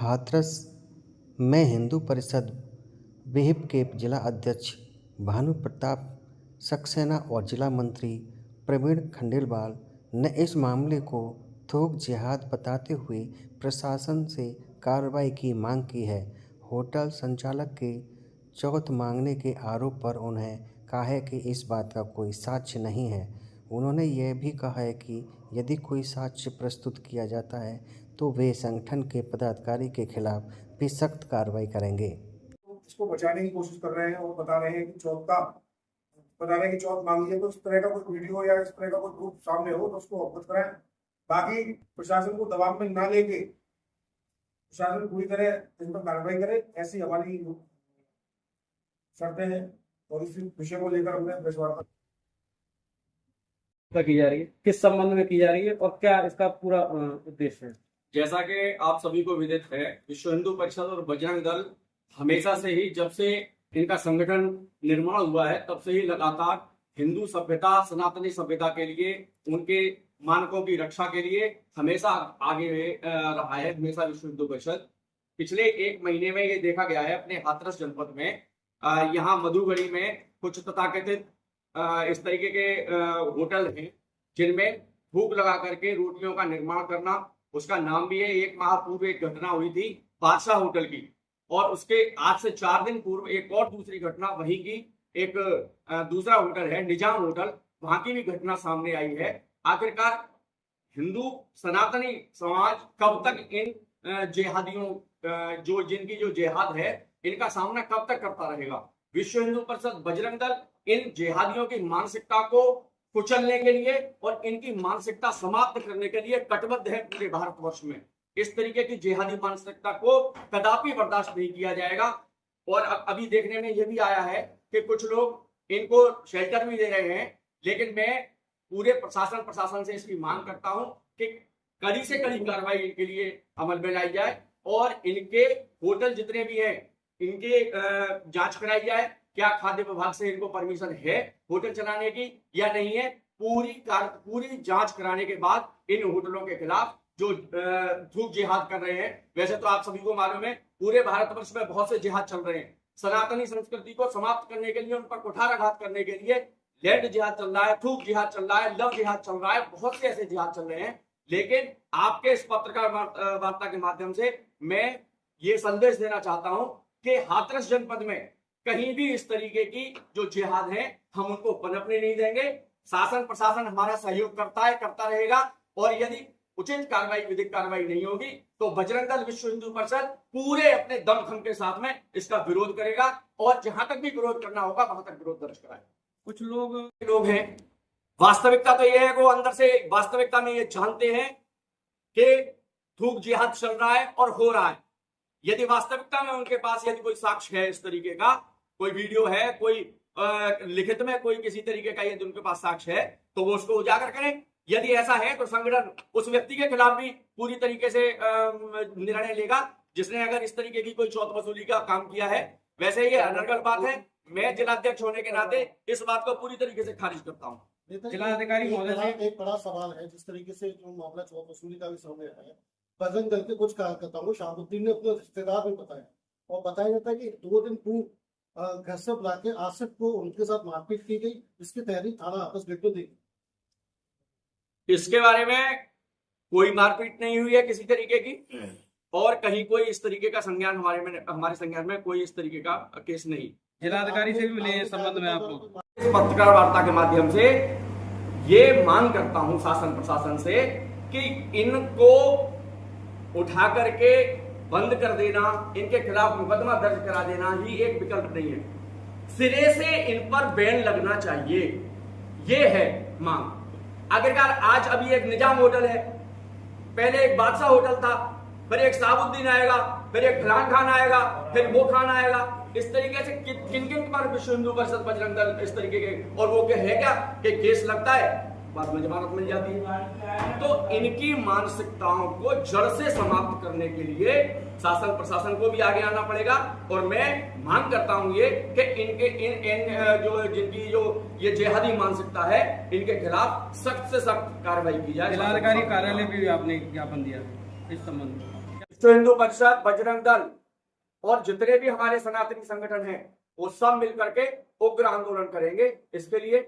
हाथरस में हिंदू परिषद विहिप के जिला अध्यक्ष भानु प्रताप सक्सेना और जिला मंत्री प्रवीण खंडेलवाल ने इस मामले को थोक जिहाद बताते हुए प्रशासन से कार्रवाई की मांग की है। होटल संचालक के चौथ मांगने के आरोप पर उन्होंने कहा है कि इस बात का कोई साक्ष्य नहीं है। उन्होंने यह भी कहा है कि यदि कोई साक्ष्य प्रस्तुत किया जाता है तो वे संगठन के पदाधिकारी के खिलाफ भी सख्त कार्रवाई करेंगे। इसको बचाने की कोशिश कर रहे हैं और बता रहे हैं कि चौथ मांगी है, तो इस तरह का कोई वीडियो या इस तरह का कोई प्रूफ सामने हो तो उसको अवगत कराएं। बाकी प्रशासन को दबाव में ना लेके प्रशासन पूरी तरह इन पर कार्रवाई करे, ऐसी हमारी शर्तें हैं और इस विषय को लेकर हमने प्रेस वार्ता की जा रही है, किस संबंध में की जा रही है और क्या इसका पूरा उद्देश्य है। जैसा कि आप सभी को विदित है, विश्व हिंदू परिषद और बजरंग दल हमेशा से ही, जब से इनका संगठन निर्माण हुआ है तब से ही लगातार हिंदू सभ्यता, सनातनी सभ्यता के लिए, उनके मानकों की रक्षा के लिए हमेशा आगे रहा है। हमेशा विश्व हिंदू परिषद पिछले एक महीने में ये देखा गया है अपने हाथरस जनपद में, यहाँ मधुगढ़ी में कुछ तथाकथित इस तरीके के होटल हैं जिनमें भूख लगा करके रोटियों का निर्माण करना। उसका नाम भी है, एक माह पूर्व एक घटना हुई थी बादशाह होटल की, और उसके आज से 4 दिन पूर्व एक और दूसरी घटना वहीं की एक दूसरा होटल है निजाम होटल, वहां की भी घटना सामने आई है। आखिरकार हिंदू सनातनी समाज कब तक इन जिहादियों जिनकी जो जिहाद है इनका सामना कब तक करता रहेगा। विश्व हिंदू परिषद बजरंग दल इन जिहादियों की मानसिकता को कुचलने के लिए और इनकी मानसिकता समाप्त करने के लिए कटिबद्ध है पूरे भारतवर्ष में। इस तरीके की जिहादी मानसिकता को कदापि बर्दाश्त नहीं किया जाएगा। और अभी देखने में यह भी आया है कि कुछ लोग इनको शेल्टर भी दे रहे हैं, लेकिन मैं पूरे प्रशासन से इसकी मांग करता हूं कि कड़ी से कड़ी कार्रवाई के लिए अमल में लाई जाए और इनके होटल जितने भी हैं इनके जांच कराई जाए। क्या खाद्य विभाग से इनको परमिशन है होटल चलाने की या नहीं है, पूरी जांच कराने के बाद इन होटलों के खिलाफ जो थूक जिहाद कर रहे हैं। वैसे तो आप सभी को मालूम है पूरे भारतवर्ष में बहुत से जिहाद चल रहे हैं। सनातनी संस्कृति को समाप्त करने के लिए, उन पर कुठाराघात करने के लिए लैंड जिहाद चल रहा है, थूक जिहाद चल रहा है, लव जिहाद चल रहा है, बहुत से ऐसे जिहाद चल रहे हैं। लेकिन आपके इस पत्रकार वार्ता के माध्यम से मैं ये संदेश देना चाहता हूं कि हाथरस जनपद में कहीं भी इस तरीके की जो जिहाद है हम उनको पनपने नहीं देंगे। शासन प्रशासन हमारा सहयोग करता है, करता रहेगा, और यदि उचित कार्रवाई, विधिक कार्रवाई नहीं होगी तो बजरंग दल विश्व हिंदू परिषद पूरे अपने दमखम के साथ में इसका विरोध करेगा और जहां तक भी विरोध करना होगा वहां तक विरोध दर्ज कराएगा। कुछ लोग हैं, वास्तविकता तो यह है वो अंदर से वास्तविकता में ये जानते हैं कि थूक जिहाद चल रहा है और हो रहा है। यदि वास्तविकता में उनके पास यदि कोई साक्ष्य है, इस तरीके का कोई वीडियो है, कोई लिखित में कोई किसी तरीके का यदि उनके पास साक्ष्य है तो वो उसको उजागर करें। यदि ऐसा है तो संगठन उस व्यक्ति के खिलाफ भी पूरी तरीके से निर्णय लेगा जिसने अगर इस तरीके की कोई चौथ वसूली का काम किया है। वैसे ये अनर्गल बात है, मैं जिलाध्यक्ष होने के नाते इस बात को पूरी तरीके से खारिज करता हूँ। जिलाधिकारी महोदय, एक बड़ा सवाल है, जिस तरीके से जो मामला चौथ वसूली का भी सामने आया है, बजरंग दल के कुछ कार्यकर्ताओं को शहाबुद्दीन ने अपने रिश्तेदार में बताया और बताया जाता है कि 2 दिन पूर्व घर से बुला के आसिफ को उनके साथ मारपीट की गई, जिसकी तहरीर थाना आपस गेट में दी। इसके बारे में कोई मारपीट नहीं हुई है किसी तरीके की, और कहीं कोई इस तरीके का संज्ञान हमारे संज्ञान में कोई इस तरीके का केस नहीं। जिलाधिकारी से भी मिले इस संबंध में आप लोग। इस पत्रकार वार्ता के माध्यम से ये मांग करता हूं शासन प्रशासन से कि इनको उठा करके बंद कर देना, इनके खिलाफ मुकदमा दर्ज करा देना ही एक विकल्प नहीं है। सिरे से इन पर बैन लगना चाहिए, ये है मांग। आखिरकार आज अभी एक निजाम होटल है, पहले एक बादशाह होटल था, फिर एक शहाबुद्दीन आएगा, फिर एक फलान खान आएगा, फिर वो खान आएगा। इस तरीके से किन किन पर विश्व हिंदू परिषद बजरंग दल इस तरीके के, और वो क्या है क्या कि केस लगता है बाद में जमानत मिल जाती है। तो इनकी मानसिकताओं को जड़ से समाप्त करने के लिए शासन प्रशासन को भी आगे आना पड़ेगा। और मैं मांग करता हूं ये कि इनके जिनकी जो ये जिहादी मानसिकता है इनके खिलाफ सख्त से सख्त कार्रवाई की जाए। जिलाधिकारी कार्यालय भी आपने ज्ञापन दिया इस संबंध में। विश्व हिंदू परिषद, बजरंग दल और जितने भी हमारे सनातनी संगठन हैं वो सब मिलकर के उग्र आंदोलन करेंगे इसके लिए।